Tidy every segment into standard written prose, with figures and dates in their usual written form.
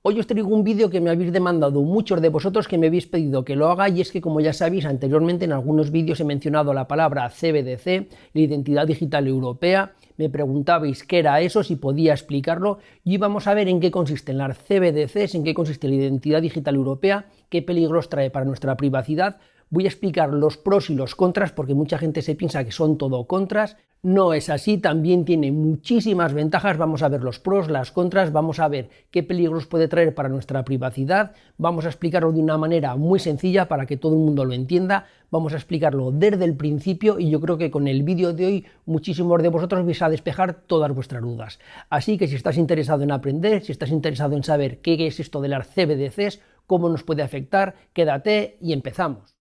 Hoy os traigo un vídeo que me habéis demandado muchos de vosotros, que me habéis pedido que lo haga, y es que, como ya sabéis, anteriormente en algunos vídeos he mencionado la palabra CBDC, la Identidad Digital Europea. Me preguntabais qué era eso, si podía explicarlo, y vamos a ver en qué consisten las CBDCs, en qué consiste la Identidad Digital Europea, qué peligros trae para nuestra privacidad. Voy a explicar los pros y los contras, porque mucha gente se piensa que son todo contras. No es así, también tiene muchísimas ventajas. Vamos a ver los pros, las contras, vamos a ver qué peligros puede traer para nuestra privacidad. Vamos a explicarlo de una manera muy sencilla para que todo el mundo lo entienda. Vamos a explicarlo desde el principio, y yo creo que con el vídeo de hoy muchísimos de vosotros vais a despejar todas vuestras dudas. Así que si estás interesado en aprender, si estás interesado en saber qué es esto de las CBDCs, cómo nos puede afectar, quédate y empezamos.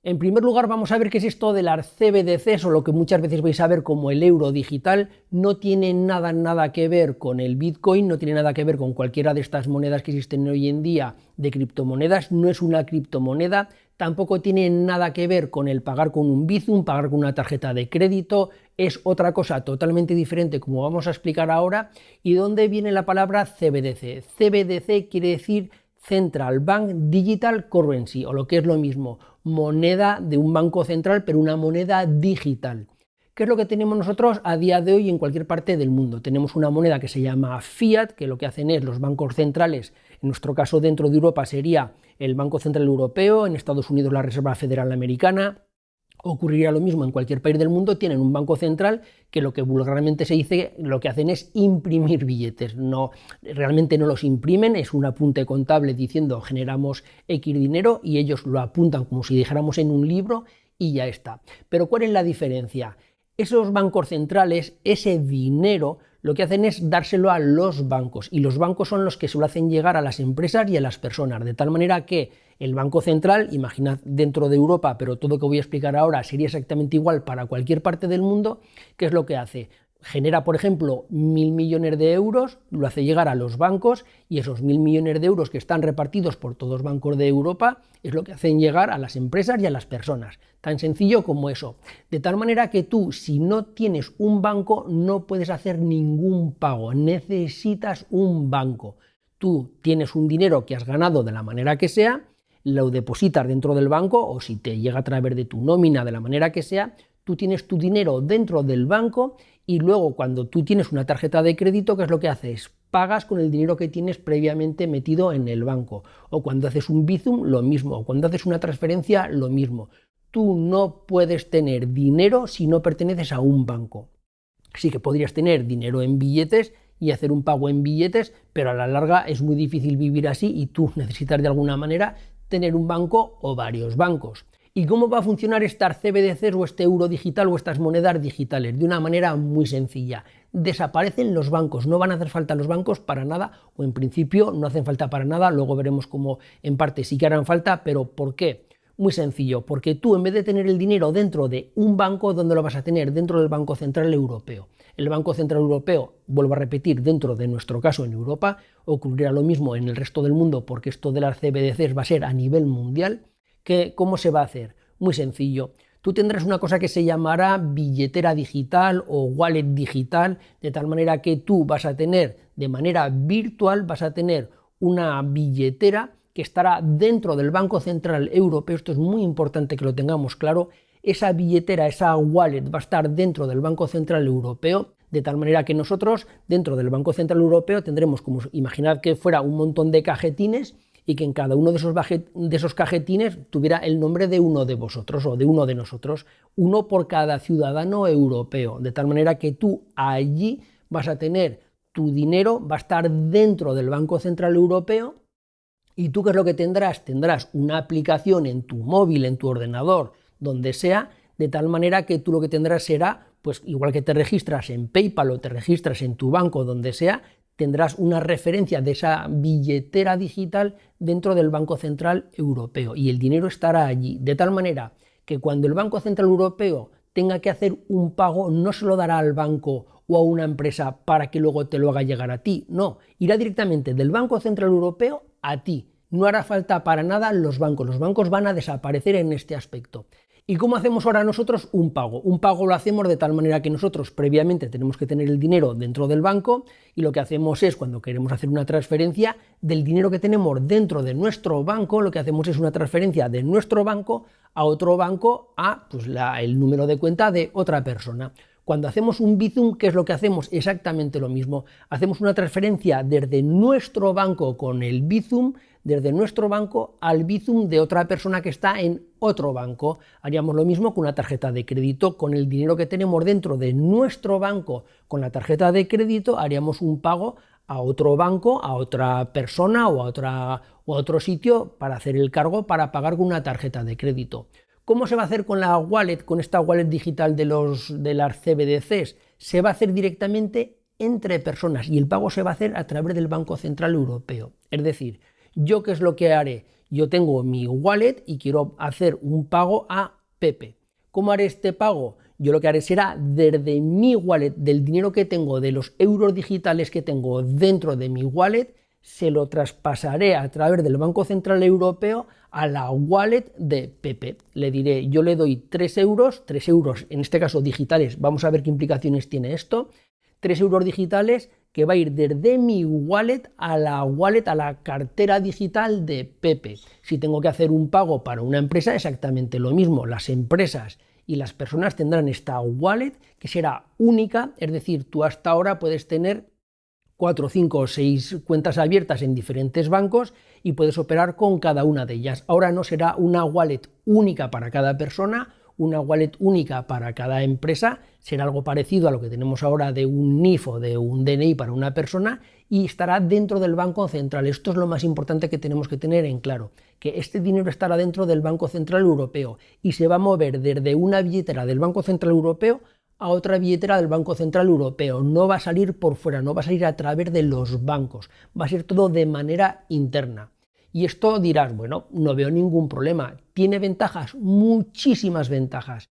En primer lugar, vamos a ver qué es esto de las CBDCs, o lo que muchas veces vais a ver como el euro digital. No tiene nada que ver con el Bitcoin, no tiene nada que ver con cualquiera de estas monedas que existen hoy en día de criptomonedas. No es una criptomoneda, tampoco tiene nada que ver con el pagar con un Bizum, pagar con una tarjeta de crédito. Es otra cosa totalmente diferente, como vamos a explicar ahora. ¿Y dónde viene la palabra CBDC? CBDC quiere decir Central Bank Digital Currency, o lo que es lo mismo, moneda de un banco central, pero una moneda digital. ¿Qué es lo que tenemos nosotros a día de hoy en cualquier parte del mundo? Tenemos una moneda que se llama Fiat, que lo que hacen es los bancos centrales, en nuestro caso dentro de Europa sería el Banco Central Europeo, en Estados Unidos la Reserva Federal Americana. Ocurriría lo mismo en cualquier país del mundo. Tienen un banco central que, lo que vulgarmente se dice, lo que hacen es imprimir billetes. No, realmente no los imprimen, es un apunte contable diciendo generamos X dinero, y ellos lo apuntan como si dijéramos en un libro y ya está. Pero ¿cuál es la diferencia? Esos bancos centrales, ese dinero, lo que hacen es dárselo a los bancos, y los bancos son los que se lo hacen llegar a las empresas y a las personas, de tal manera que el Banco Central, imaginad dentro de Europa, pero todo lo que voy a explicar ahora sería exactamente igual para cualquier parte del mundo. ¿Qué es lo que hace? Genera, por ejemplo, 1.000 millones de euros, lo hace llegar a los bancos, y esos 1.000 millones de euros que están repartidos por todos los bancos de Europa es lo que hacen llegar a las empresas y a las personas. Tan sencillo como eso. De tal manera que tú, si no tienes un banco, no puedes hacer ningún pago. Necesitas un banco. Tú tienes un dinero que has ganado de la manera que sea, lo depositas dentro del banco, o si te llega a través de tu nómina, de la manera que sea, tú tienes tu dinero dentro del banco, y luego cuando tú tienes una tarjeta de crédito, ¿qué es lo que haces? Pagas con el dinero que tienes previamente metido en el banco. O cuando haces un Bizum, lo mismo. O cuando haces una transferencia, lo mismo. Tú no puedes tener dinero si no perteneces a un banco. Sí que podrías tener dinero en billetes y hacer un pago en billetes, pero a la larga es muy difícil vivir así, y tú necesitas de alguna manera tener un banco o varios bancos. ¿Y cómo va a funcionar estas CBDCs o este euro digital o estas monedas digitales? De una manera muy sencilla. Desaparecen los bancos, no van a hacer falta los bancos para nada, o en principio no hacen falta para nada. Luego veremos cómo en parte sí que harán falta, pero ¿por qué? Muy sencillo, porque tú, en vez de tener el dinero dentro de un banco, ¿dónde lo vas a tener? Dentro del Banco Central Europeo. El Banco Central Europeo, vuelvo a repetir, dentro de nuestro caso en Europa. Ocurrirá lo mismo en el resto del mundo, porque esto de las CBDCs va a ser a nivel mundial. ¿Cómo se va a hacer? Muy sencillo. Tú tendrás una cosa que se llamará billetera digital o wallet digital, de tal manera que tú vas a tener de manera virtual, vas a tener una billetera que estará dentro del Banco Central Europeo. Esto es muy importante que lo tengamos claro. Esa billetera, esa wallet, va a estar dentro del Banco Central Europeo, de tal manera que nosotros dentro del Banco Central Europeo tendremos, como imaginad que fuera un montón de cajetines, y que en cada uno de esos cajetines tuviera el nombre de uno de vosotros o de uno de nosotros, uno por cada ciudadano europeo, de tal manera que tú allí vas a tener tu dinero, va a estar dentro del Banco Central Europeo. ¿Y tú qué es lo que tendrás? Tendrás una aplicación en tu móvil, en tu ordenador, donde sea, de tal manera que tú lo que tendrás será, pues igual que te registras en PayPal o te registras en tu banco, donde sea, tendrás una referencia de esa billetera digital dentro del Banco Central Europeo, y el dinero estará allí, de tal manera que cuando el Banco Central Europeo tenga que hacer un pago, no se lo dará al banco o a una empresa para que luego te lo haga llegar a ti. No, irá directamente del Banco Central Europeo a ti. No hará falta para nada los bancos van a desaparecer en este aspecto. ¿Y cómo hacemos ahora nosotros un pago? Un pago lo hacemos de tal manera que nosotros previamente tenemos que tener el dinero dentro del banco y lo que hacemos es, cuando queremos hacer una transferencia del dinero que tenemos dentro de nuestro banco, lo que hacemos es una transferencia de nuestro banco a otro banco a el número de cuenta de otra persona. Cuando hacemos un Bizum, ¿qué es lo que hacemos? Exactamente lo mismo. Hacemos una transferencia desde nuestro banco con el Bizum, desde nuestro banco al Bizum de otra persona que está en otro banco. Haríamos lo mismo con una tarjeta de crédito. Con el dinero que tenemos dentro de nuestro banco con la tarjeta de crédito, haríamos un pago a otro banco, a otra persona o a otro sitio para hacer el cargo, para pagar con una tarjeta de crédito. ¿Cómo se va a hacer con la wallet, con esta wallet digital de las CBDCs? Se va a hacer directamente entre personas y el pago se va a hacer a través del Banco Central Europeo. Es decir, ¿yo qué es lo que haré? Yo tengo mi wallet y quiero hacer un pago a Pepe. ¿Cómo haré este pago? Yo lo que haré será desde mi wallet, del dinero que tengo, de los euros digitales que tengo dentro de mi wallet, se lo traspasaré a través del Banco Central Europeo a la wallet de Pepe. Le diré, yo le doy 3 euros en este caso digitales, vamos a ver qué implicaciones tiene esto, 3 euros digitales que va a ir desde mi wallet, a la cartera digital de Pepe. Si tengo que hacer un pago para una empresa, exactamente lo mismo. Las empresas y las personas tendrán esta wallet que será única, es decir, tú hasta ahora puedes tener 4, 5 o 6 cuentas abiertas en diferentes bancos y puedes operar con cada una de ellas. Ahora no será una wallet única para cada persona, una wallet única para cada empresa, será algo parecido a lo que tenemos ahora de un NIF o de un DNI para una persona y estará dentro del Banco Central. Esto es lo más importante que tenemos que tener en claro, que este dinero estará dentro del Banco Central Europeo y se va a mover desde una billetera del Banco Central Europeo a otra billetera del Banco Central Europeo. No va a salir por fuera, no va a salir a través de los bancos, va a ser todo de manera interna. Y esto dirás, bueno, no veo ningún problema. ¿Tiene ventajas? Muchísimas ventajas.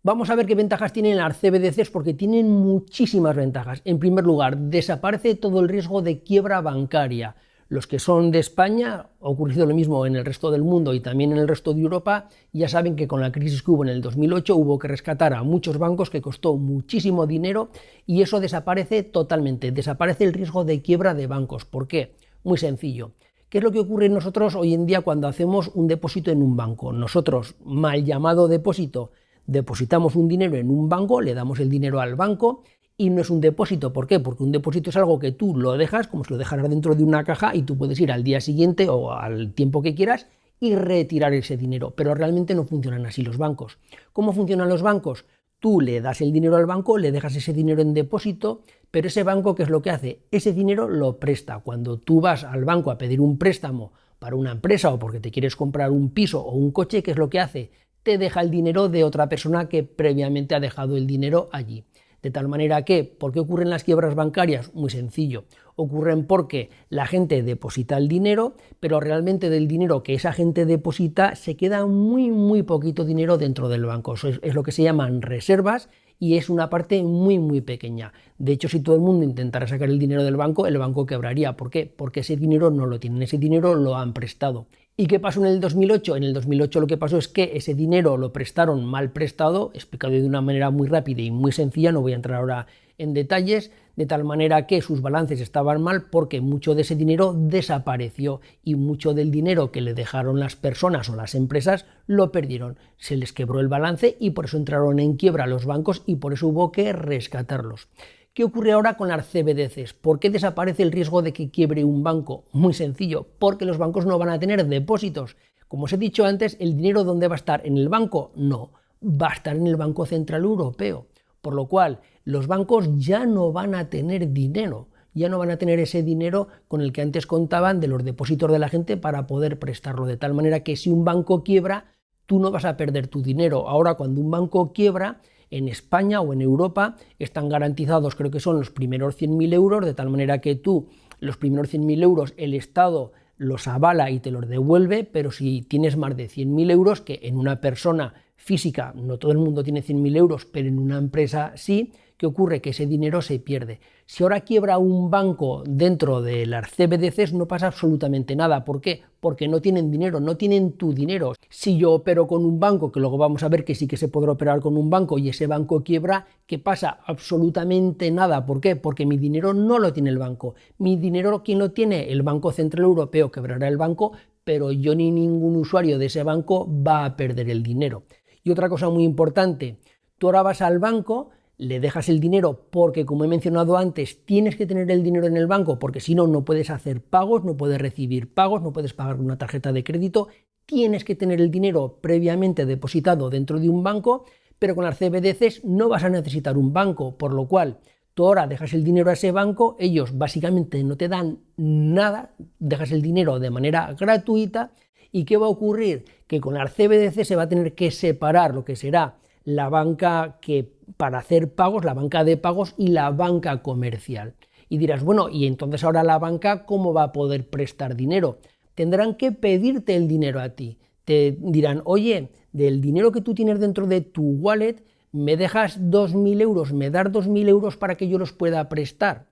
Vamos a ver qué ventajas tienen las CBDCs porque tienen muchísimas ventajas. En primer lugar, desaparece todo el riesgo de quiebra bancaria. Los que son de España, ha ocurrido lo mismo en el resto del mundo y también en el resto de Europa, ya saben que con la crisis que hubo en el 2008 hubo que rescatar a muchos bancos que costó muchísimo dinero y eso desaparece totalmente, desaparece el riesgo de quiebra de bancos. ¿Por qué? Muy sencillo. ¿Qué es lo que ocurre nosotros hoy en día cuando hacemos un depósito en un banco? Nosotros, mal llamado depósito, depositamos un dinero en un banco, le damos el dinero al banco y no es un depósito. ¿Por qué? Porque un depósito es algo que tú lo dejas, como si lo dejaras dentro de una caja y tú puedes ir al día siguiente o al tiempo que quieras y retirar ese dinero. Pero realmente no funcionan así los bancos. ¿Cómo funcionan los bancos? Tú le das el dinero al banco, le dejas ese dinero en depósito, pero ese banco, ¿qué es lo que hace? Ese dinero lo presta. Cuando tú vas al banco a pedir un préstamo para una empresa o porque te quieres comprar un piso o un coche, ¿qué es lo que hace? Te deja el dinero de otra persona que previamente ha dejado el dinero allí. De tal manera que, ¿por qué ocurren las quiebras bancarias? Muy sencillo. Ocurren porque la gente deposita el dinero, pero realmente del dinero que esa gente deposita se queda muy poquito dinero dentro del banco. Eso es lo que se llaman reservas y es una parte muy pequeña. De hecho, si todo el mundo intentara sacar el dinero del banco, el banco quebraría. ¿Por qué? Porque ese dinero no lo tienen, ese dinero lo han prestado. ¿Y qué pasó en el 2008? En el 2008 lo que pasó es que ese dinero lo prestaron mal prestado, explicado de una manera muy rápida y muy sencilla, no voy a entrar ahora en detalles, de tal manera que sus balances estaban mal porque mucho de ese dinero desapareció y mucho del dinero que le dejaron las personas o las empresas lo perdieron. Se les quebró el balance y por eso entraron en quiebra los bancos y por eso hubo que rescatarlos. ¿Qué ocurre ahora con las CBDCs? ¿Por qué desaparece el riesgo de que quiebre un banco? Muy sencillo, porque los bancos no van a tener depósitos. Como os he dicho antes, ¿el dinero dónde va a estar? ¿En el banco? No, va a estar en el Banco Central Europeo. Por lo cual, los bancos ya no van a tener dinero, ya no van a tener ese dinero con el que antes contaban de los depósitos de la gente para poder prestarlo. De tal manera que si un banco quiebra, tú no vas a perder tu dinero. Ahora, cuando un banco quiebra, en España o en Europa están garantizados, creo que son los primeros 100.000 euros, de tal manera que tú, los primeros 100.000 euros, el Estado los avala y te los devuelve, pero si tienes más de 100.000 euros, que en una persona física no todo el mundo tiene 100.000 euros, pero en una empresa sí. ¿Qué ocurre? Que ese dinero se pierde. Si ahora quiebra un banco dentro de las CBDCs no pasa absolutamente nada. ¿Por qué? Porque no tienen dinero, no tienen tu dinero. Si yo opero con un banco, que luego vamos a ver que sí que se podrá operar con un banco y ese banco quiebra, ¿qué pasa? Absolutamente nada. ¿Por qué? Porque mi dinero no lo tiene el banco. Mi dinero, ¿quién lo tiene? El Banco Central Europeo. Quebrará el banco, pero yo ni ningún usuario de ese banco va a perder el dinero. Y otra cosa muy importante, tú ahora vas al banco, le dejas el dinero porque, como he mencionado antes, tienes que tener el dinero en el banco porque si no, no puedes hacer pagos, no puedes recibir pagos, no puedes pagar una tarjeta de crédito, tienes que tener el dinero previamente depositado dentro de un banco, pero con las CBDCs no vas a necesitar un banco, por lo cual tú ahora dejas el dinero a ese banco, ellos básicamente no te dan nada, dejas el dinero de manera gratuita. ¿Y qué va a ocurrir? Que con las CBDC se va a tener que separar lo que será la banca que para hacer pagos, la banca de pagos y la banca comercial. Y dirás, bueno, y entonces ahora la banca, ¿cómo va a poder prestar dinero? Tendrán que pedirte el dinero a ti. Te dirán, oye, del dinero que tú tienes dentro de tu wallet, ¿me dejas 2.000 euros? ¿Me das 2.000 euros para que yo los pueda prestar?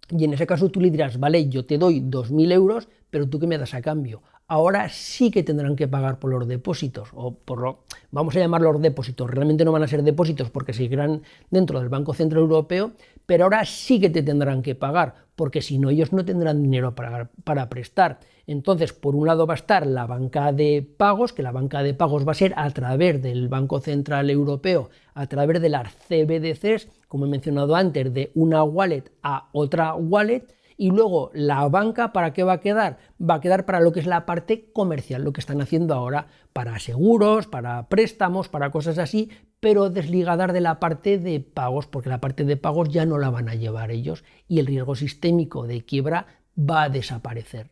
Y en ese caso tú le dirás, vale, yo te doy 2.000 euros, pero ¿tú qué me das a cambio? Ahora sí que tendrán que pagar por los depósitos, vamos a llamarlos depósitos, realmente no van a ser depósitos porque seguirán dentro del Banco Central Europeo, pero ahora sí que te tendrán que pagar, porque si no ellos no tendrán dinero para prestar. Entonces, por un lado va a estar la banca de pagos, que la banca de pagos va a ser a través del Banco Central Europeo, a través de las CBDCs, como he mencionado antes, de una wallet a otra wallet. Y luego la banca, ¿para qué va a quedar? Va a quedar para lo que es la parte comercial, lo que están haciendo ahora para seguros, para préstamos, para cosas así, pero desligadas de la parte de pagos, porque la parte de pagos ya no la van a llevar ellos y el riesgo sistémico de quiebra va a desaparecer.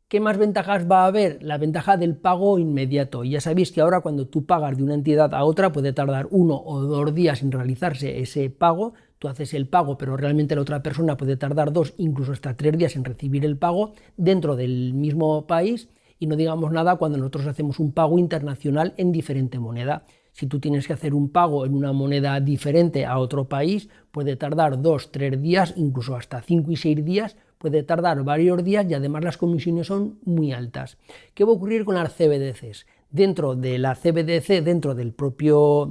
¿Qué más ventajas va a haber? La ventaja del pago inmediato. Ya sabéis que ahora cuando tú pagas de una entidad a otra puede tardar 1 o 2 días en realizarse ese pago. Tú haces el pago, pero realmente la otra persona puede tardar 2, incluso hasta 3 días en recibir el pago dentro del mismo país. Y no digamos nada cuando nosotros hacemos un pago internacional en diferente moneda. Si tú tienes que hacer un pago en una moneda diferente a otro país, puede tardar 2, 3 días, incluso hasta 5 y 6 días, puede tardar varios días y además las comisiones son muy altas. ¿Qué va a ocurrir con las CBDCs? Dentro de la CBDC, dentro del propio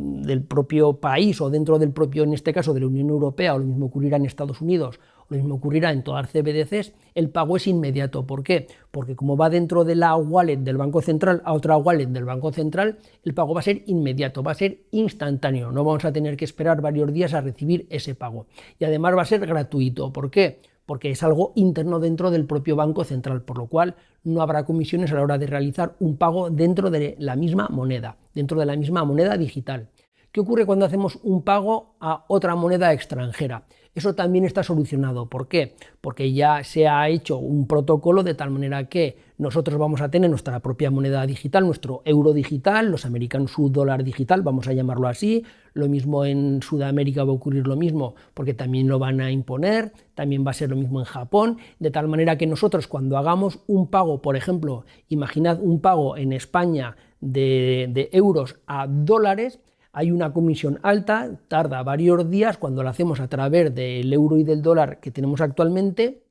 país o dentro del propio, en este caso, de la Unión Europea, o lo mismo ocurrirá en Estados Unidos, o lo mismo ocurrirá en todas las CBDCs, el pago es inmediato. ¿Por qué? Porque como va dentro de la wallet del Banco Central a otra wallet del Banco Central, el pago va a ser inmediato, va a ser instantáneo, no vamos a tener que esperar varios días a recibir ese pago. Y además va a ser gratuito. ¿Por qué? Porque es algo interno dentro del propio Banco Central, por lo cual no habrá comisiones a la hora de realizar un pago dentro de la misma moneda, dentro de la misma moneda digital. ¿Qué ocurre cuando hacemos un pago a otra moneda extranjera? Eso también está solucionado. ¿Por qué? Porque ya se ha hecho un protocolo de tal manera que nosotros vamos a tener nuestra propia moneda digital, nuestro euro digital, los americanos su dólar digital, vamos a llamarlo así. Lo mismo en Sudamérica va a ocurrir lo mismo, porque también lo van a imponer, también va a ser lo mismo en Japón, de tal manera que nosotros cuando hagamos un pago, por ejemplo, imaginad un pago en España de euros a dólares, hay una comisión alta, tarda varios días cuando lo hacemos a través del euro y del dólar que tenemos actualmente,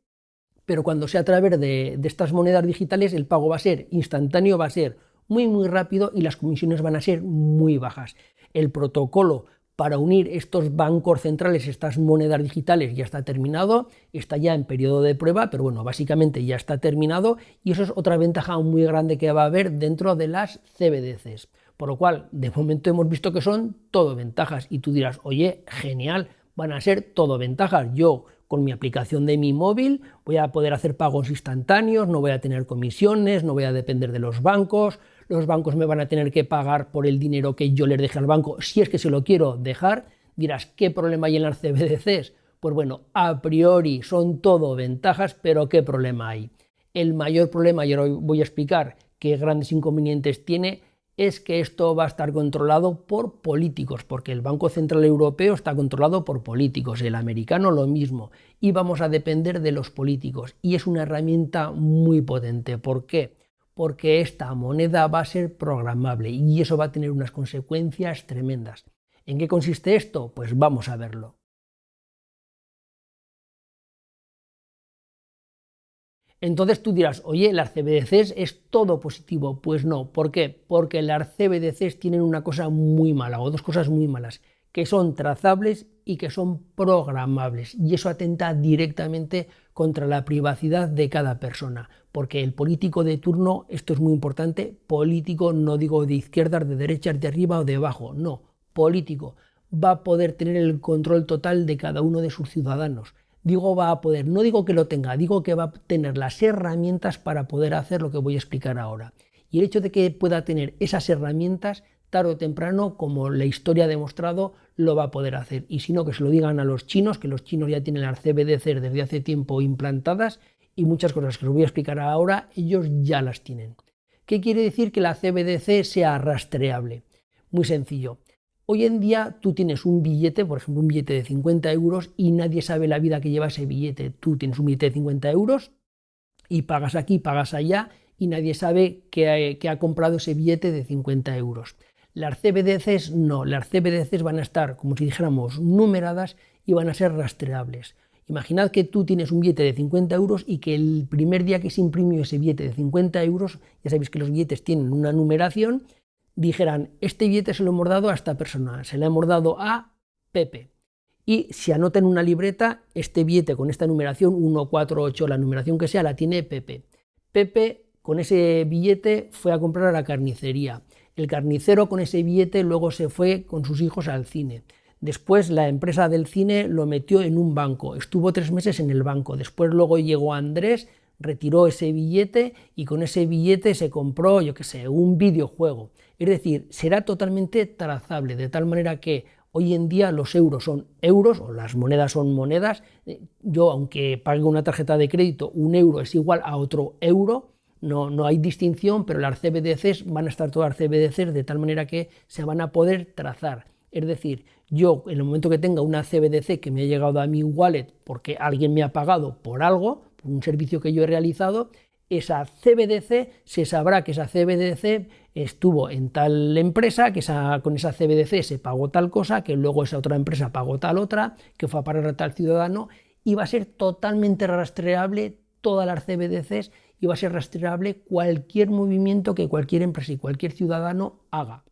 pero cuando sea a través de estas monedas digitales el pago va a ser instantáneo, va a ser muy rápido y las comisiones van a ser muy bajas. El protocolo para unir estos bancos centrales, estas monedas digitales, ya está terminado, está ya en periodo de prueba, pero bueno, básicamente ya está terminado y eso es otra ventaja muy grande que va a haber dentro de las CBDCs. Por lo cual, de momento hemos visto que son todo ventajas y tú dirás, oye, genial, van a ser todo ventajas. Yo con mi aplicación de mi móvil voy a poder hacer pagos instantáneos, no voy a tener comisiones, no voy a depender de los bancos me van a tener que pagar por el dinero que yo les deje al banco, si es que se lo quiero dejar. Dirás, ¿qué problema hay en las CBDCs? Pues bueno, a priori son todo ventajas, pero ¿qué problema hay? El mayor problema, y ahora voy a explicar qué grandes inconvenientes tiene, es que esto va a estar controlado por políticos, porque el Banco Central Europeo está controlado por políticos, el americano lo mismo, y vamos a depender de los políticos. Y es una herramienta muy potente. ¿Por qué? porque esta moneda va a ser programable y eso va a tener unas consecuencias tremendas. ¿En qué consiste esto? Pues vamos a verlo. Entonces tú dirás, oye, las CBDCs es todo positivo. Pues no, ¿por qué? Porque las CBDCs tienen una cosa muy mala, o dos cosas muy malas, que son trazables y que son programables. Y eso atenta directamente contra la privacidad de cada persona. Porque el político de turno, esto es muy importante, político no digo de izquierdas, de derechas, de arriba o de abajo, no, político, va a poder tener el control total de cada uno de sus ciudadanos. Digo va a poder, no digo que lo tenga, digo que va a tener las herramientas para poder hacer lo que voy a explicar ahora. Y el hecho de que pueda tener esas herramientas, tarde o temprano, como la historia ha demostrado, lo va a poder hacer. Y si no, que se lo digan a los chinos, que los chinos ya tienen las CBDC desde hace tiempo implantadas y muchas cosas que os voy a explicar ahora, ellos ya las tienen. ¿Qué quiere decir que la CBDC sea rastreable? Muy sencillo. Hoy en día tú tienes un billete, por ejemplo un billete de 50 euros y nadie sabe la vida que lleva ese billete. Tú tienes un billete de 50 euros y pagas aquí, pagas allá y nadie sabe que ha comprado ese billete de 50 euros. Las CBDCs no, las CBDCs van a estar, como si dijéramos, numeradas y van a ser rastreables. Imaginad que tú tienes un billete de 50 euros y que el primer día que se imprimió ese billete de 50 euros, ya sabéis que los billetes tienen una numeración, dijeran, este billete se lo hemos dado a esta persona, se le hemos dado a Pepe. Y se anota en una libreta, este billete con esta numeración, 1, 4, 8, la numeración que sea, la tiene Pepe. Pepe con ese billete fue a comprar a la carnicería. El carnicero con ese billete luego se fue con sus hijos al cine. Después la empresa del cine lo metió en un banco, estuvo 3 meses en el banco. Después luego llegó Andrés, retiró ese billete y con ese billete se compró, yo qué sé, un videojuego. Es decir, será totalmente trazable, de tal manera que hoy en día los euros son euros, o las monedas son monedas. Yo, aunque pague una tarjeta de crédito, un euro es igual a otro euro, no hay distinción, pero las CBDCs van a estar todas CBDCs de tal manera que se van a poder trazar. Es decir, yo en el momento que tenga una CBDC que me ha llegado a mi wallet porque alguien me ha pagado por algo, por un servicio que yo he realizado, esa CBDC se sabrá que esa CBDC estuvo en tal empresa, que con esa CBDC se pagó tal cosa, que luego esa otra empresa pagó tal otra, que fue a parar a tal ciudadano, y va a ser totalmente rastreable todas las CBDCs y va a ser rastreable cualquier movimiento que cualquier empresa y cualquier ciudadano haga.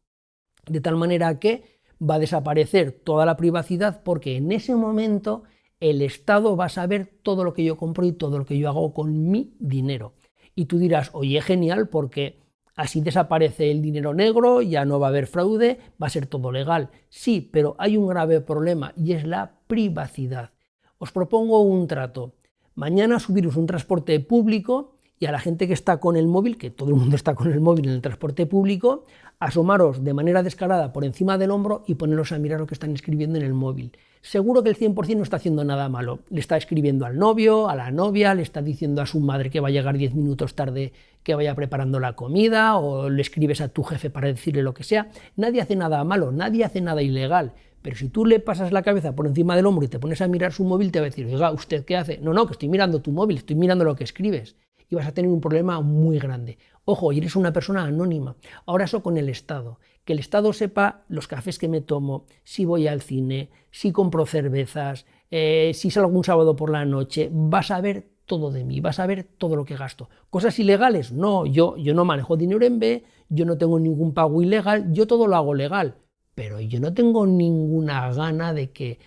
De tal manera que va a desaparecer toda la privacidad porque en ese momento el Estado va a saber todo lo que yo compro y todo lo que yo hago con mi dinero. Y tú dirás, oye, genial, porque así desaparece el dinero negro, ya no va a haber fraude, va a ser todo legal. Sí, pero hay un grave problema y es la privacidad. Os propongo un trato. Mañana subiros un transporte público y a la gente que está con el móvil, que todo el mundo está con el móvil en el transporte público, asomaros de manera descarada por encima del hombro y poneros a mirar lo que están escribiendo en el móvil. Seguro que el 100% no está haciendo nada malo. Le está escribiendo al novio, a la novia, le está diciendo a su madre que va a llegar 10 minutos tarde, que vaya preparando la comida, o le escribes a tu jefe para decirle lo que sea. Nadie hace nada malo, nadie hace nada ilegal. Pero si tú le pasas la cabeza por encima del hombro y te pones a mirar su móvil, te va a decir, oiga, ¿usted qué hace? No, que estoy mirando tu móvil, estoy mirando lo que escribes. Y vas a tener un problema muy grande. Ojo, y eres una persona anónima. Ahora eso con el Estado. Que el Estado sepa los cafés que me tomo, si voy al cine, si compro cervezas, si salgo un sábado por la noche, vas a ver todo de mí, vas a ver todo lo que gasto. ¿Cosas ilegales? No, yo no manejo dinero en B, yo no tengo ningún pago ilegal, yo todo lo hago legal. Pero yo no tengo ninguna gana de que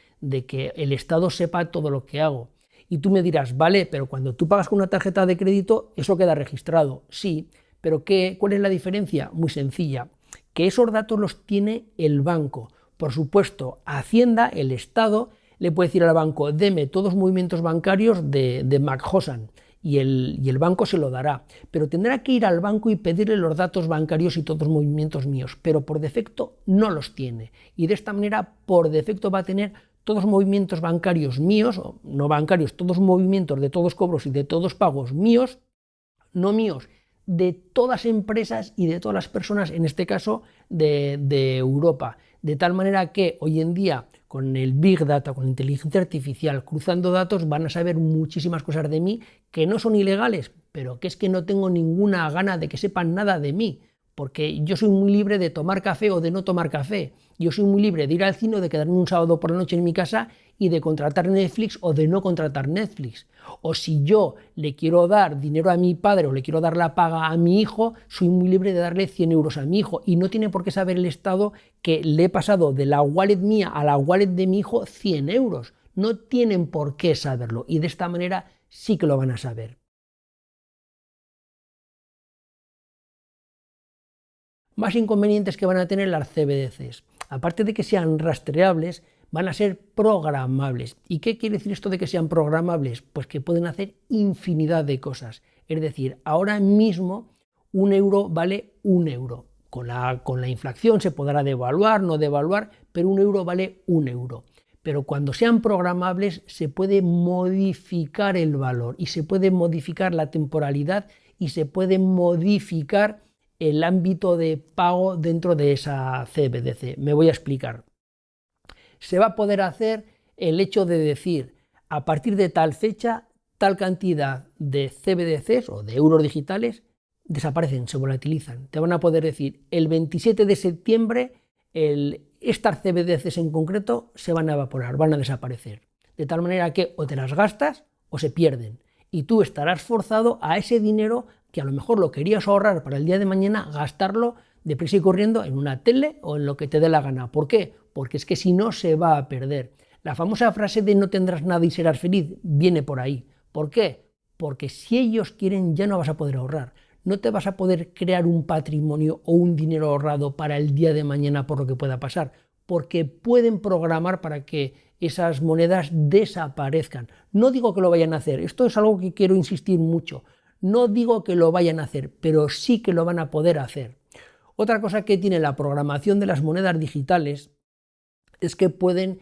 el Estado sepa todo lo que hago. Y tú me dirás, vale, pero cuando tú pagas con una tarjeta de crédito, eso queda registrado. Sí, pero ¿cuál es la diferencia? Muy sencilla, que esos datos los tiene el banco. Por supuesto, Hacienda, el Estado, le puede decir al banco, deme todos los movimientos bancarios de McHossan, y el banco se lo dará. Pero tendrá que ir al banco y pedirle los datos bancarios y todos los movimientos míos, pero por defecto no los tiene. Y de esta manera, por defecto va a tener todos los movimientos bancarios míos, o no bancarios, todos los movimientos de todos cobros y de todos pagos míos, no míos, de todas empresas y de todas las personas, en este caso de Europa. De tal manera que hoy en día, con el Big Data, con la inteligencia artificial, cruzando datos, van a saber muchísimas cosas de mí que no son ilegales, pero que es que no tengo ninguna gana de que sepan nada de mí, porque yo soy muy libre de tomar café o de no tomar café. Yo soy muy libre de ir al cine o de quedarme un sábado por la noche en mi casa y de contratar Netflix o de no contratar Netflix. O si yo le quiero dar dinero a mi padre o le quiero dar la paga a mi hijo, soy muy libre de darle 100 euros a mi hijo. Y no tiene por qué saber el Estado que le he pasado de la wallet mía a la wallet de mi hijo 100 euros. No tienen por qué saberlo. Y de esta manera sí que lo van a saber. Más inconvenientes que van a tener las CBDCs. Aparte de que sean rastreables, van a ser programables. ¿Y qué quiere decir esto de que sean programables? Pues que pueden hacer infinidad de cosas. Es decir, ahora mismo un euro vale un euro. Con la inflación se podrá devaluar, no devaluar, pero un euro vale un euro. Pero cuando sean programables se puede modificar el valor y se puede modificar la temporalidad y se puede modificar el ámbito de pago dentro de esa CBDC. Me voy a explicar. Se va a poder hacer el hecho de decir, a partir de tal fecha, tal cantidad de CBDCs o de euros digitales desaparecen, se volatilizan. Te van a poder decir, el 27 de septiembre estas CBDCs en concreto se van a evaporar, van a desaparecer. De tal manera que o te las gastas o se pierden. Y tú estarás forzado a ese dinero que a lo mejor lo querías ahorrar para el día de mañana, gastarlo deprisa y corriendo en una tele o en lo que te dé la gana. ¿Por qué? Porque es que si no se va a perder. La famosa frase de no tendrás nada y serás feliz viene por ahí. ¿Por qué? Porque si ellos quieren ya no vas a poder ahorrar. No te vas a poder crear un patrimonio o un dinero ahorrado para el día de mañana por lo que pueda pasar, porque pueden programar para que esas monedas desaparezcan. No digo que lo vayan a hacer, esto es algo que quiero insistir mucho. No digo que lo vayan a hacer, pero sí que lo van a poder hacer. Otra cosa que tiene la programación de las monedas digitales es que pueden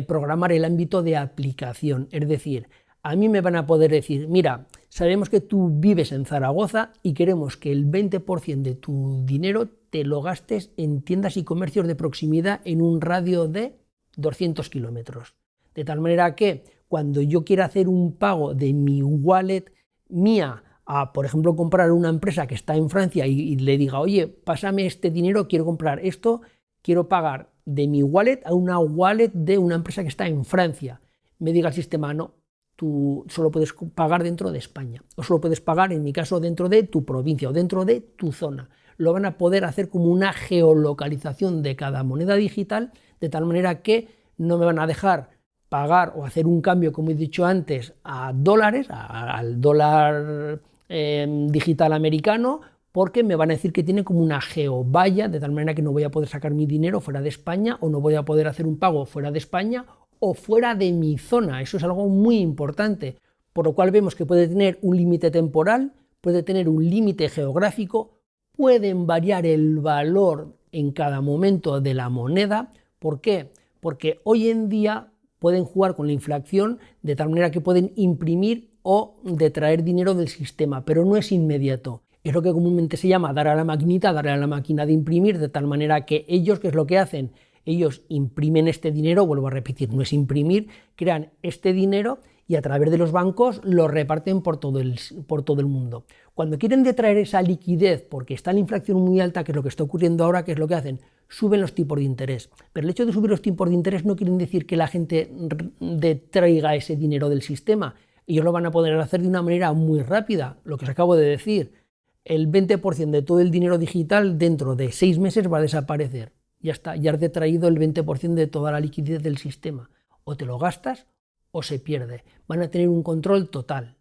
programar el ámbito de aplicación. Es decir, a mí me van a poder decir, mira, sabemos que tú vives en Zaragoza y queremos que el 20% de tu dinero te lo gastes en tiendas y comercios de proximidad en un radio de 200 kilómetros. De tal manera que cuando yo quiera hacer un pago de mi wallet mía a, por ejemplo, comprar una empresa que está en Francia y le diga, oye, pásame este dinero, quiero comprar esto, quiero pagar de mi wallet a una wallet de una empresa que está en Francia. Me diga el sistema, no, tú solo puedes pagar dentro de España, o solo puedes pagar, en mi caso, dentro de tu provincia o dentro de tu zona. Lo van a poder hacer como una geolocalización de cada moneda digital, de tal manera que no me van a dejar pagar o hacer un cambio, como he dicho antes, a dólares, al dólar digital americano, porque me van a decir que tiene como una geovalla, de tal manera que no voy a poder sacar mi dinero fuera de España o no voy a poder hacer un pago fuera de España o fuera de mi zona. Eso es algo muy importante, por lo cual vemos que puede tener un límite temporal, puede tener un límite geográfico, pueden variar el valor en cada momento de la moneda. ¿Por qué? Porque hoy en día pueden jugar con la inflación de tal manera que pueden imprimir o detraer dinero del sistema, pero no es inmediato. Es lo que comúnmente se llama dar a la maquinita, darle a la máquina de imprimir, de tal manera que ellos, ¿qué es lo que hacen? Ellos imprimen este dinero, vuelvo a repetir, no es imprimir, crean este dinero y a través de los bancos lo reparten por todo el mundo. Cuando quieren detraer esa liquidez porque está la inflación muy alta, que es lo que está ocurriendo ahora, ¿qué es lo que hacen? Suben los tipos de interés. Pero el hecho de subir los tipos de interés no quiere decir que la gente detraiga ese dinero del sistema. Ellos lo van a poder hacer de una manera muy rápida, lo que os acabo de decir. El 20% de todo el dinero digital dentro de 6 meses va a desaparecer. Ya está, ya has detraído el 20% de toda la liquidez del sistema. O te lo gastas o se pierde. Van a tener un control total.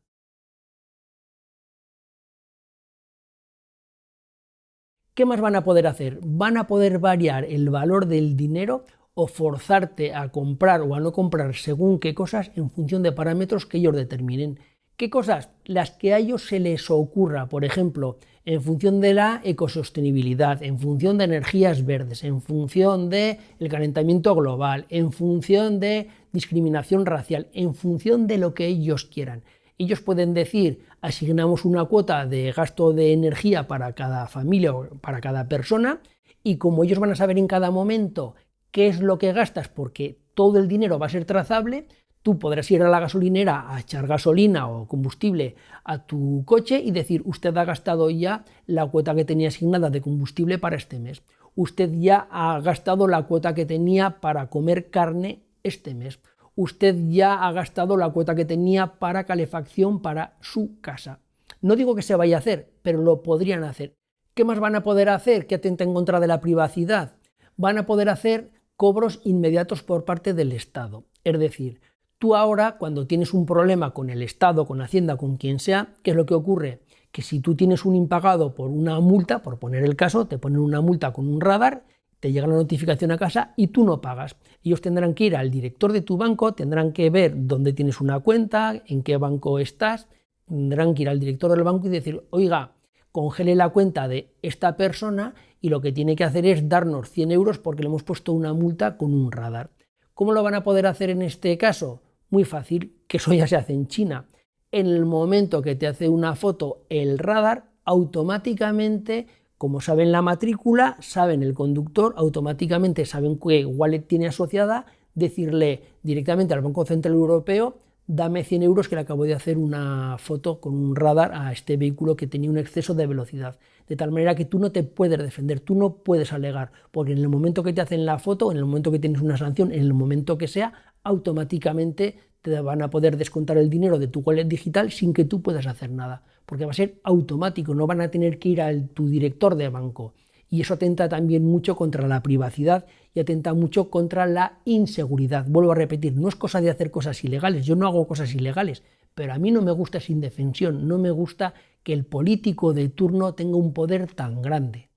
¿Qué más van a poder hacer? Van a poder variar el valor del dinero o forzarte a comprar o a no comprar según qué cosas en función de parámetros que ellos determinen. ¿Qué cosas? Las que a ellos se les ocurra, por ejemplo, en función de la ecosostenibilidad, en función de energías verdes, en función del calentamiento global, en función de discriminación racial, en función de lo que ellos quieran. Ellos pueden decir, asignamos una cuota de gasto de energía para cada familia o para cada persona, y como ellos van a saber en cada momento qué es lo que gastas, porque todo el dinero va a ser trazable. Tú podrás ir a la gasolinera a echar gasolina o combustible a tu coche y decir, usted ha gastado ya la cuota que tenía asignada de combustible para este mes. Usted ya ha gastado la cuota que tenía para comer carne este mes. Usted ya ha gastado la cuota que tenía para calefacción para su casa. No digo que se vaya a hacer, pero lo podrían hacer. ¿Qué más van a poder hacer que atenta en contra de la privacidad? Van a poder hacer cobros inmediatos por parte del Estado. Es decir, tú ahora, cuando tienes un problema con el Estado, con Hacienda, con quien sea, ¿qué es lo que ocurre? Que si tú tienes un impagado por una multa, por poner el caso, te ponen una multa con un radar, te llega la notificación a casa y tú no pagas. Ellos tendrán que ir al director de tu banco, tendrán que ver dónde tienes una cuenta, en qué banco estás, tendrán que ir al director del banco y decir, oiga, congele la cuenta de esta persona y lo que tiene que hacer es darnos 100 euros porque le hemos puesto una multa con un radar. ¿Cómo lo van a poder hacer en este caso? Muy fácil, que eso ya se hace en China. En el momento que te hace una foto el radar, automáticamente, como saben la matrícula, saben el conductor, automáticamente saben qué wallet tiene asociada, decirle directamente al Banco Central Europeo, dame 100 euros que le acabo de hacer una foto con un radar a este vehículo que tenía un exceso de velocidad. De tal manera que tú no te puedes defender, tú no puedes alegar, porque en el momento que te hacen la foto, en el momento que tienes una sanción, en el momento que sea, automáticamente te van a poder descontar el dinero de tu wallet digital sin que tú puedas hacer nada, porque va a ser automático, no van a tener que ir a tu director de banco. Y eso atenta también mucho contra la privacidad y atenta mucho contra la inseguridad. Vuelvo a repetir, no es cosa de hacer cosas ilegales, yo no hago cosas ilegales, pero a mí no me gusta esa indefensión, no me gusta que el político de turno tenga un poder tan grande.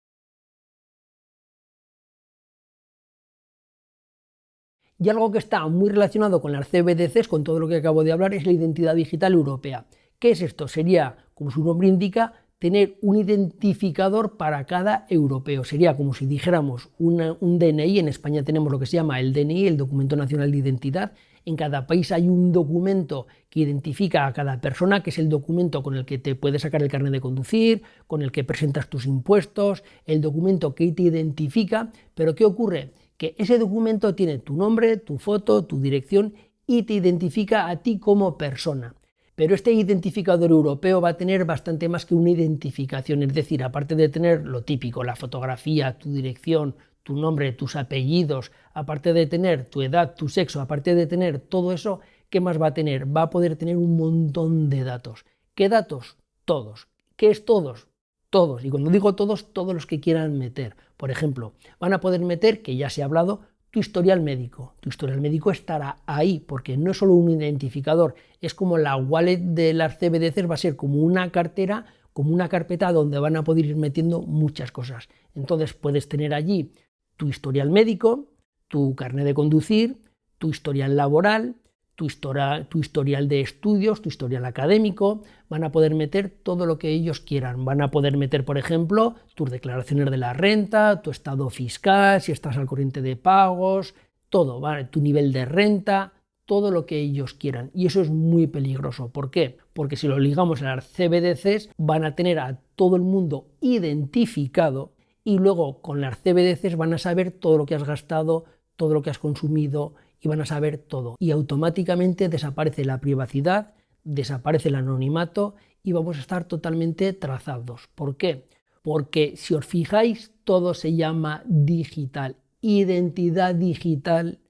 Y algo que está muy relacionado con las CBDCs, con todo lo que acabo de hablar, es la identidad digital europea. ¿Qué es esto? Sería, como su nombre indica, tener un identificador para cada europeo. Sería como si dijéramos un DNI, en España tenemos lo que se llama el DNI, el Documento Nacional de Identidad. En cada país hay un documento que identifica a cada persona, que es el documento con el que te puedes sacar el carnet de conducir, con el que presentas tus impuestos, el documento que te identifica. Pero ¿qué ocurre? Que ese documento tiene tu nombre, tu foto, tu dirección y te identifica a ti como persona. Pero este identificador europeo va a tener bastante más que una identificación, es decir, aparte de tener lo típico, la fotografía, tu dirección, tu nombre, tus apellidos, aparte de tener tu edad, tu sexo, aparte de tener todo eso, ¿qué más va a tener? Va a poder tener un montón de datos. ¿Qué datos? Todos. ¿Qué es todos? Todos. Y cuando digo todos, todos los que quieran meter. Por ejemplo, van a poder meter, que ya se ha hablado, tu historial médico. Tu historial médico estará ahí, porque no es solo un identificador, es como la wallet de las CBDCs, va a ser como una cartera, como una carpeta donde van a poder ir metiendo muchas cosas. Entonces puedes tener allí tu historial médico, tu carnet de conducir, tu historial laboral, tu historial de estudios, tu historial académico, van a poder meter todo lo que ellos quieran. Van a poder meter, por ejemplo, tus declaraciones de la renta, tu estado fiscal, si estás al corriente de pagos, todo, ¿vale? Tu nivel de renta, todo lo que ellos quieran. Y eso es muy peligroso. ¿Por qué? Porque si lo ligamos a las CBDCs, van a tener a todo el mundo identificado y luego con las CBDCs van a saber todo lo que has gastado, todo lo que has consumido, y van a saber todo. Y automáticamente desaparece la privacidad, desaparece el anonimato y vamos a estar totalmente trazados. ¿Por qué? Porque si os fijáis, todo se llama digital. Identidad digital,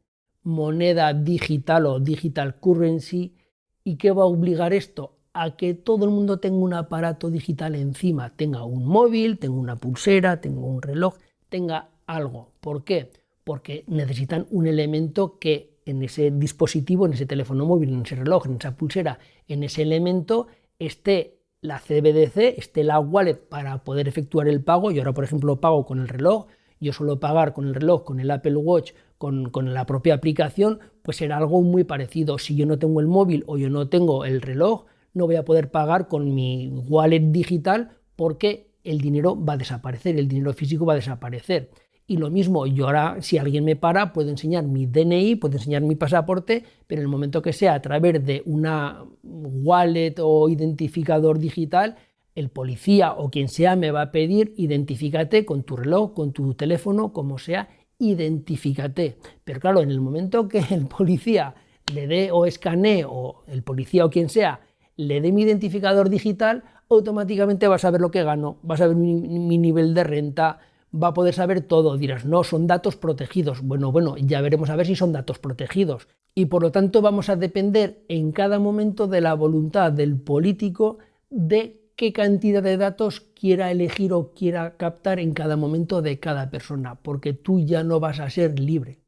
moneda digital o digital currency. ¿Y qué va a obligar esto? A que todo el mundo tenga un aparato digital encima, tenga un móvil, tenga una pulsera, tenga un reloj, tenga algo. ¿Por qué? Porque necesitan un elemento que en ese dispositivo, en ese teléfono móvil, en ese reloj, en esa pulsera, en ese elemento esté la CBDC, esté la wallet para poder efectuar el pago. Yo ahora, por ejemplo, pago con el reloj, yo suelo pagar con el reloj, con el Apple Watch, con la propia aplicación, pues será algo muy parecido. Si yo no tengo el móvil o yo no tengo el reloj, no voy a poder pagar con mi wallet digital porque el dinero va a desaparecer, el dinero físico va a desaparecer. Y lo mismo, yo ahora, si alguien me para, puedo enseñar mi DNI, puedo enseñar mi pasaporte, pero en el momento que sea a través de una wallet o identificador digital, el policía o quien sea me va a pedir, identifícate con tu reloj, con tu teléfono, como sea, identifícate. Pero claro, en el momento que el policía le dé o escanee, o el policía o quien sea, le dé mi identificador digital, automáticamente vas a ver lo que gano, vas a ver mi nivel de renta, va a poder saber todo. Dirás, no, son datos protegidos. Bueno, ya veremos a ver si son datos protegidos. Y por lo tanto vamos a depender en cada momento de la voluntad del político de qué cantidad de datos quiera elegir o quiera captar en cada momento de cada persona, porque tú ya no vas a ser libre.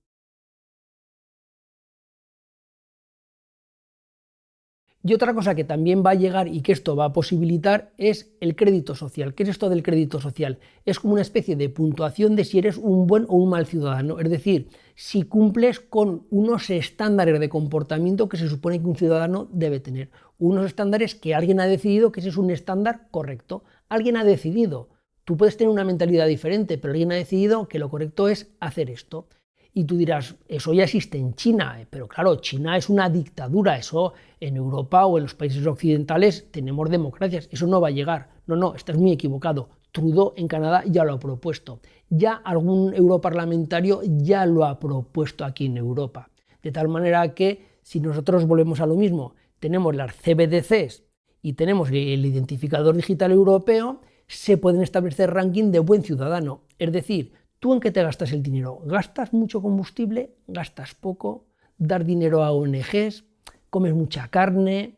Y otra cosa que también va a llegar y que esto va a posibilitar es el crédito social. ¿Qué es esto del crédito social? Es como una especie de puntuación de si eres un buen o un mal ciudadano. Es decir, si cumples con unos estándares de comportamiento que se supone que un ciudadano debe tener. Unos estándares que alguien ha decidido que ese es un estándar correcto. Alguien ha decidido. Tú puedes tener una mentalidad diferente, pero alguien ha decidido que lo correcto es hacer esto. Y tú dirás, eso ya existe en China, pero claro, China es una dictadura, eso en Europa o en los países occidentales tenemos democracias, eso no va a llegar. No, estás muy equivocado. Trudeau en Canadá ya lo ha propuesto, ya algún europarlamentario ya lo ha propuesto aquí en Europa. De tal manera que si nosotros volvemos a lo mismo, tenemos las CBDCs y tenemos el identificador digital europeo, se pueden establecer ranking de buen ciudadano, es decir, ¿tú en qué te gastas el dinero? ¿Gastas mucho combustible? ¿Gastas poco? ¿Das dinero a ONGs? ¿Comes mucha carne?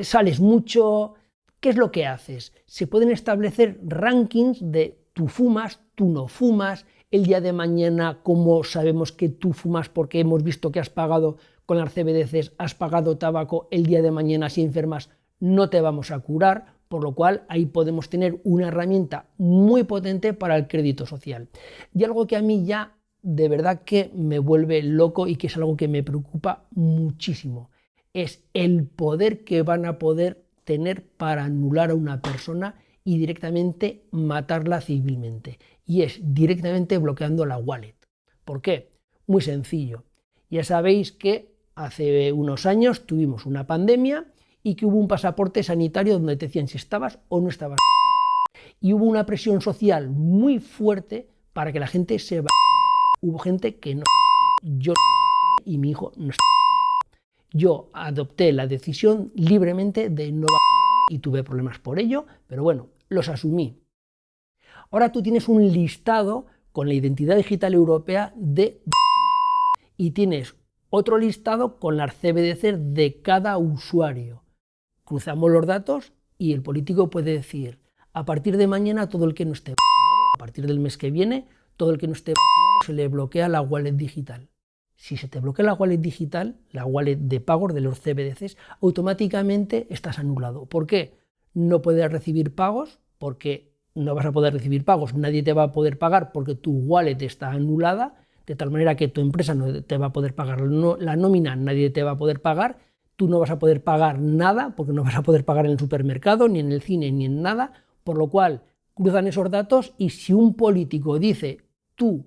¿Sales mucho? ¿Qué es lo que haces? Se pueden establecer rankings de tú fumas, tú no fumas, el día de mañana, como sabemos que tú fumas porque hemos visto que has pagado con las CBDCs, has pagado tabaco, el día de mañana si enfermas no te vamos a curar, por lo cual ahí podemos tener una herramienta muy potente para el crédito social. Y algo que a mí ya de verdad que me vuelve loco y que es algo que me preocupa muchísimo, es el poder que van a poder tener para anular a una persona y directamente matarla civilmente. Y es directamente bloqueando la wallet. ¿Por qué? Muy sencillo. Ya sabéis que hace unos años tuvimos una pandemia y que hubo un pasaporte sanitario donde te decían si estabas o no estabas vacunado. Y hubo una presión social muy fuerte para que la gente se vacunara. Hubo gente que no se vacunó. Yo no me vacuné y mi hijo no estaba vacunado. Yo adopté la decisión libremente de no vacunarme y tuve problemas por ello, pero bueno, los asumí. Ahora tú tienes un listado con la identidad digital europea de vacunados y tienes otro listado con las CBDC de cada usuario. Cruzamos los datos y el político puede decir, a partir de mañana todo el que no esté vacunado, a partir del mes que viene, todo el que no esté vacunado se le bloquea la wallet digital. Si se te bloquea la wallet digital, la wallet de pagos de los CBDCs, automáticamente estás anulado. ¿Por qué? No puedes recibir pagos porque no vas a poder recibir pagos, nadie te va a poder pagar porque tu wallet está anulada, de tal manera que tu empresa no te va a poder pagar la nómina, nadie te va a poder pagar, tú no vas a poder pagar nada, porque no vas a poder pagar en el supermercado, ni en el cine, ni en nada, por lo cual cruzan esos datos y si un político dice, tú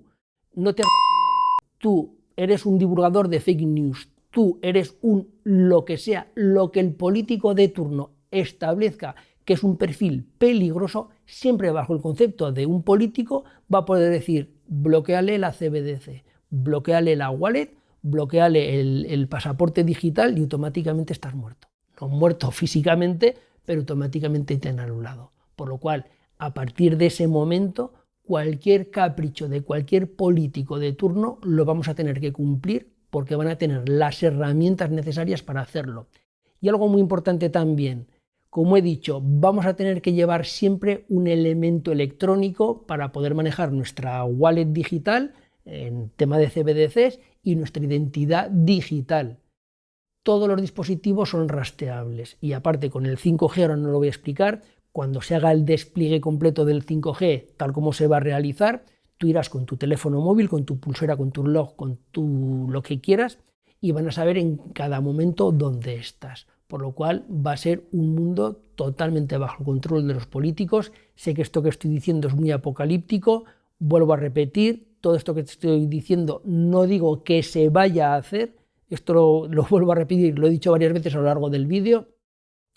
no te has vacunado, tú eres un divulgador de fake news, tú eres un lo que sea, lo que el político de turno establezca que es un perfil peligroso, siempre bajo el concepto de un político va a poder decir, bloqueale la CBDC, bloqueale la wallet, bloqueale el pasaporte digital y automáticamente estás muerto. No muerto físicamente, pero automáticamente te han anulado. Por lo cual, a partir de ese momento, cualquier capricho de cualquier político de turno lo vamos a tener que cumplir porque van a tener las herramientas necesarias para hacerlo. Y algo muy importante también, como he dicho, vamos a tener que llevar siempre un elemento electrónico para poder manejar nuestra wallet digital en tema de CBDCs y nuestra identidad digital. Todos los dispositivos son rastreables y aparte con el 5G, ahora no lo voy a explicar, cuando se haga el despliegue completo del 5G, tal como se va a realizar, tú irás con tu teléfono móvil, con tu pulsera, con tu reloj, con lo que quieras y van a saber en cada momento dónde estás. Por lo cual va a ser un mundo totalmente bajo el control de los políticos. Sé que esto que estoy diciendo es muy apocalíptico, vuelvo a repetir, todo esto que te estoy diciendo no digo que se vaya a hacer, esto lo vuelvo a repetir, lo he dicho varias veces a lo largo del vídeo,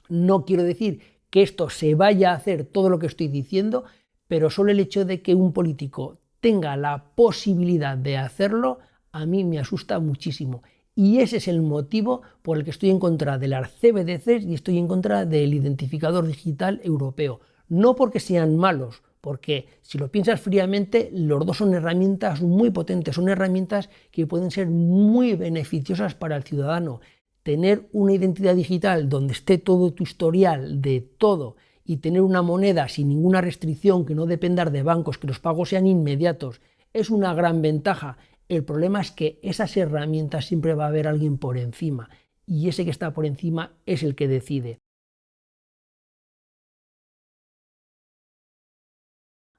no quiero decir que esto se vaya a hacer todo lo que estoy diciendo, pero solo el hecho de que un político tenga la posibilidad de hacerlo, a mí me asusta muchísimo. Y ese es el motivo por el que estoy en contra de las CBDCs y estoy en contra del identificador digital europeo. No porque sean malos, porque si lo piensas fríamente, los dos son herramientas muy potentes, son herramientas que pueden ser muy beneficiosas para el ciudadano. Tener una identidad digital donde esté todo tu historial de todo y tener una moneda sin ninguna restricción, que no dependa de bancos, que los pagos sean inmediatos, es una gran ventaja. El problema es que esas herramientas siempre va a haber alguien por encima, y ese que está por encima es el que decide.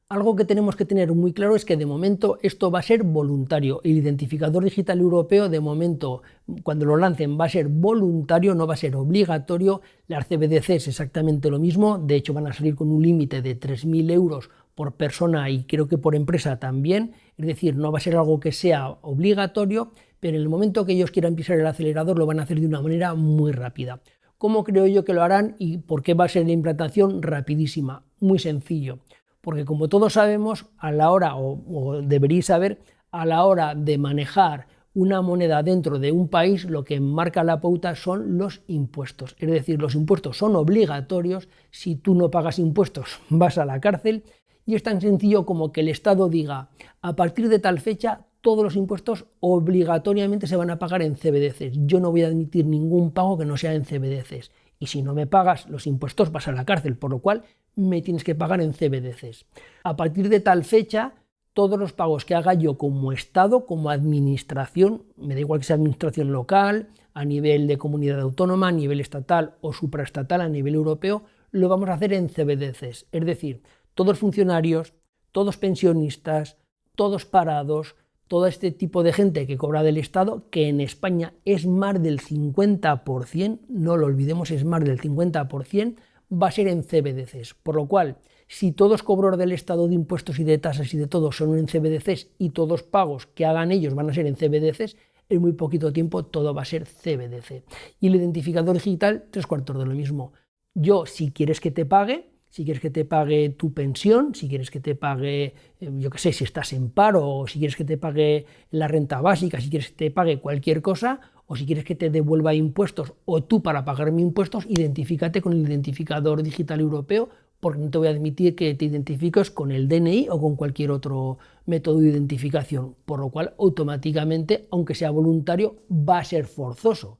Algo que tenemos que tener muy claro es que de momento esto va a ser voluntario. El identificador digital europeo, de momento, cuando lo lancen, va a ser voluntario, no va a ser obligatorio. Las CBDC es exactamente lo mismo, de hecho van a salir con un límite de 3.000 euros por persona y creo que por empresa también, es decir, no va a ser algo que sea obligatorio, pero en el momento que ellos quieran pisar el acelerador lo van a hacer de una manera muy rápida. ¿Cómo creo yo que lo harán y por qué va a ser la implantación rapidísima? Muy sencillo. Porque como todos sabemos, a la hora, o deberíais saber, a la hora de manejar una moneda dentro de un país, lo que marca la pauta son los impuestos. Es decir, los impuestos son obligatorios, si tú no pagas impuestos vas a la cárcel, y es tan sencillo como que el Estado diga, a partir de tal fecha, todos los impuestos obligatoriamente se van a pagar en CBDCs. Yo no voy a admitir ningún pago que no sea en CBDCs. Y si no me pagas los impuestos vas a la cárcel, por lo cual me tienes que pagar en CBDCs. A partir de tal fecha, todos los pagos que haga yo como Estado, como administración, me da igual que sea administración local, a nivel de comunidad autónoma, a nivel estatal o supraestatal, a nivel europeo, lo vamos a hacer en CBDCs. Es decir, todos funcionarios, todos pensionistas, todos parados, todo este tipo de gente que cobra del Estado, que en España es más del 50%, no lo olvidemos, es más del 50%, va a ser en CBDCs. Por lo cual, si todos cobros del Estado de impuestos y de tasas y de todo son en CBDCs y todos pagos que hagan ellos van a ser en CBDCs, en muy poquito tiempo todo va a ser CBDC. Y el identificador digital, 3/4 de lo mismo. Yo, si quieres que te pague, si quieres que te pague tu pensión, si quieres que te pague, yo qué sé, si estás en paro, o si quieres que te pague la renta básica, si quieres que te pague cualquier cosa, o si quieres que te devuelva impuestos, o tú para pagarme impuestos, identifícate con el identificador digital europeo, porque no te voy a admitir que te identifiques con el DNI o con cualquier otro método de identificación, por lo cual automáticamente, aunque sea voluntario, va a ser forzoso.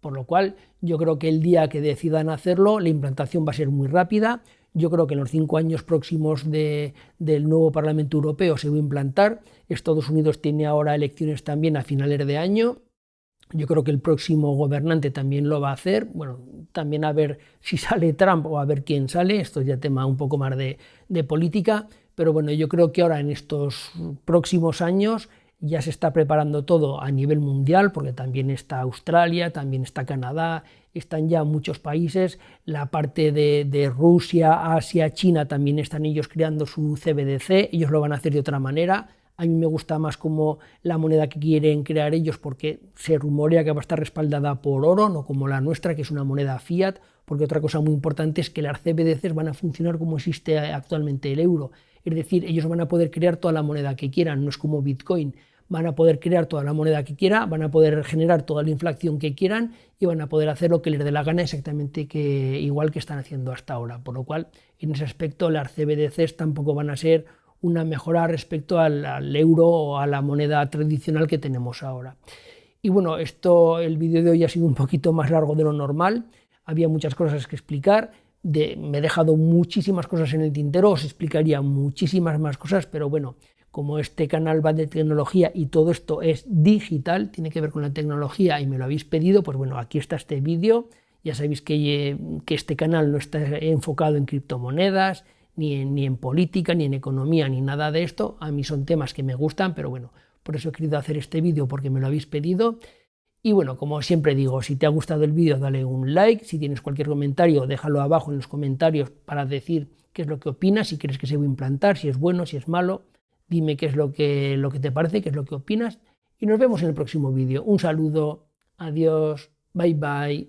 Por lo cual yo creo que el día que decidan hacerlo, la implantación va a ser muy rápida. Yo creo que en los 5 años próximos del nuevo Parlamento Europeo se va a implantar. Estados Unidos tiene ahora elecciones también a finales de año. Yo creo que el próximo gobernante también lo va a hacer. Bueno, también a ver si sale Trump o a ver quién sale. Esto es ya tema un poco más de política. Pero bueno, yo creo que ahora en estos próximos años ya se está preparando todo a nivel mundial, porque también está Australia, también está Canadá, están ya muchos países, la parte de Rusia, Asia, China, también están ellos creando su CBDC, ellos lo van a hacer de otra manera. A mí me gusta más como la moneda que quieren crear ellos, porque se rumorea que va a estar respaldada por oro, no como la nuestra, que es una moneda fiat, porque otra cosa muy importante es que las CBDCs van a funcionar como existe actualmente el euro. Es decir, ellos van a poder crear toda la moneda que quieran, no es como Bitcoin. Van a poder crear toda la moneda que quieran, van a poder generar toda la inflación que quieran y van a poder hacer lo que les dé la gana exactamente igual que están haciendo hasta ahora. Por lo cual, en ese aspecto, las CBDCs tampoco van a ser una mejora respecto al euro o a la moneda tradicional que tenemos ahora. Y bueno, el vídeo de hoy ha sido un poquito más largo de lo normal, había muchas cosas que explicar. Me he dejado muchísimas cosas en el tintero, os explicaría muchísimas más cosas, pero bueno, como este canal va de tecnología y todo esto es digital, tiene que ver con la tecnología y me lo habéis pedido, pues bueno, aquí está este vídeo. Ya sabéis que este canal no está enfocado en criptomonedas, ni en política, ni en economía, ni nada de esto. A mí son temas que me gustan, pero bueno, por eso he querido hacer este vídeo, porque me lo habéis pedido. Y bueno, como siempre digo, si te ha gustado el vídeo, dale un like. Si tienes cualquier comentario, déjalo abajo en los comentarios para decir qué es lo que opinas, si quieres que se va a implantar, si es bueno, si es malo. Dime qué es lo que te parece, qué es lo que opinas. Y nos vemos en el próximo vídeo. Un saludo, adiós, bye bye.